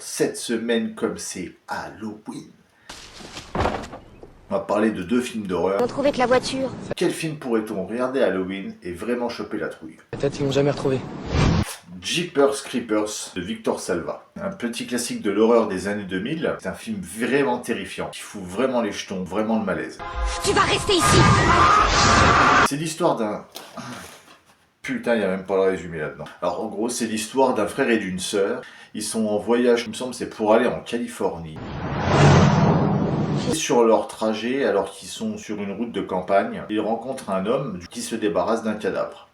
Cette semaine, comme c'est Halloween, on va parler de 2 films d'horreur. On trouvait que la voiture. Quel film pourrait-on regarder à Halloween et vraiment choper la trouille? Peut-être qu'ils l'ont jamais retrouvé. Jeepers Creepers de Victor Salva. Un petit classique de l'horreur des années 2000. C'est un film vraiment terrifiant, qui fout vraiment les jetons, vraiment le malaise. Tu vas rester ici. C'est l'histoire d'un... Putain, il n'y a même pas le résumé là-dedans. Alors en gros, c'est l'histoire d'un frère et d'une sœur. Ils sont en voyage, il me semble, c'est pour aller en Californie. Et sur leur trajet, alors qu'ils sont sur une route de campagne, ils rencontrent un homme qui se débarrasse d'un cadavre.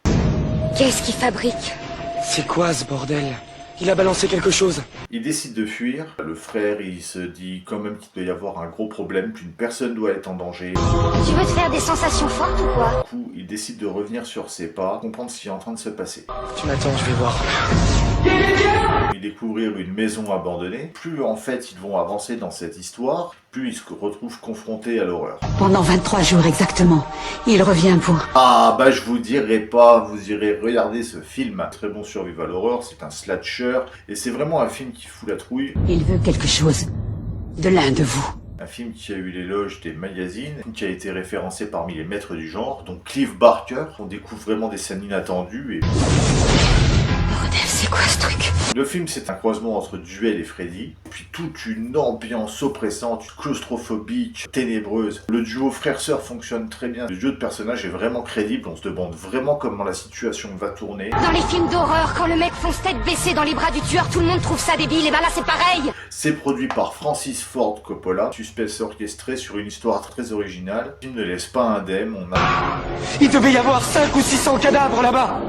Qu'est-ce qu'il fabrique? C'est quoi ce bordel? Il a balancé quelque chose. Il décide de fuir. Le frère, il se dit quand même qu'il doit y avoir un gros problème, qu'une personne doit être en danger. Tu veux te faire des sensations fortes ou quoi? Du coup, il décide de revenir sur ses pas, comprendre ce qui est en train de se passer. Tu m'attends, je vais voir. Ils découvrirent une maison abandonnée. Plus en fait ils vont avancer dans cette histoire, plus ils se retrouvent confrontés à l'horreur. Pendant 23 jours exactement, il revient pour... Ah bah je vous dirai pas, vous irez regarder ce film. Très bon survival horror, c'est un slasher, et c'est vraiment un film qui fout la trouille. Il veut quelque chose de l'un de vous. Un film qui a eu l'éloge des magazines, qui a été référencé parmi les maîtres du genre, donc Clive Barker. On découvre vraiment des scènes inattendues et... Bordel, c'est quoi ce truc? Le film, c'est un croisement entre Duel et Freddy, puis toute une ambiance oppressante, claustrophobique, ténébreuse. Le duo frère-sœur fonctionne très bien. Le duo de personnages est vraiment crédible, on se demande vraiment comment la situation va tourner. Dans les films d'horreur, quand le mec fonce tête baissée dans les bras du tueur, tout le monde trouve ça débile, et ben là c'est pareil. C'est produit par Francis Ford Coppola, suspense orchestré sur une histoire très originale. Il ne laisse pas indemne, Il devait y avoir 5 ou 600 cadavres là-bas.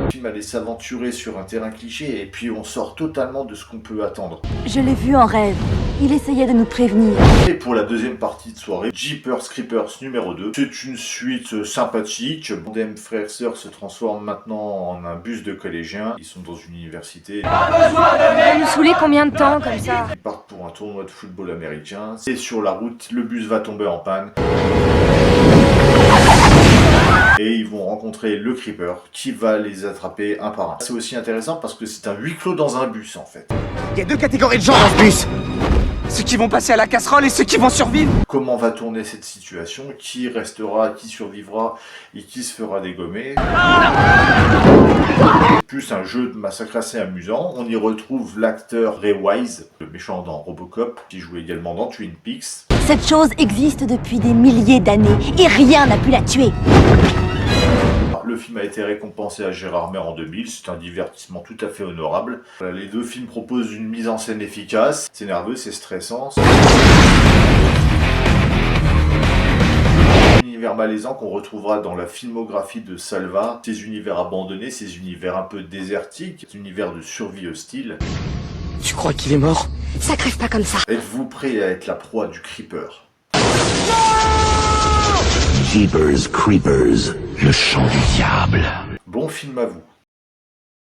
Le film allait s'aventurer sur un terrain cliché et puis on sort totalement de ce qu'on peut attendre. Je l'ai vu en rêve. Il essayait de nous prévenir. Et pour la deuxième partie de soirée, Jeepers Creepers numéro 2. C'est une suite sympathique. Bondem frère-sœur se transforme maintenant en un bus de collégiens. Ils sont dans une université. Ça nous saouler combien de temps comme ça? Ils partent pour un tournoi de football américain. Et sur la route, le bus va tomber en panne. Et ils vont rencontrer le Creeper qui va les attraper un par un. C'est aussi intéressant parce que c'est un huis clos dans un bus en fait. Il y a 2 catégories de gens dans ce bus. Ceux qui vont passer à la casserole et ceux qui vont survivre. Comment va tourner cette situation? Qui restera, qui survivra et qui se fera dégommer? Plus un jeu de massacre assez amusant. On y retrouve l'acteur Ray Wise, le méchant dans Robocop, qui joue également dans Twin Peaks. Cette chose existe depuis des milliers d'années et rien n'a pu la tuer. Le film a été récompensé à Gérardmer en 2000, c'est un divertissement tout à fait honorable. Les 2 films proposent une mise en scène efficace, c'est nerveux, c'est stressant. Un univers malaisant qu'on retrouvera dans la filmographie de Salva, ces univers abandonnés, ces univers un peu désertiques, ces univers de survie hostile. Tu crois qu'il est mort? Ça crève pas comme ça. Êtes-vous prêt à être la proie du Creeper? Jeepers Creepers, le chant du diable. Bon film à vous.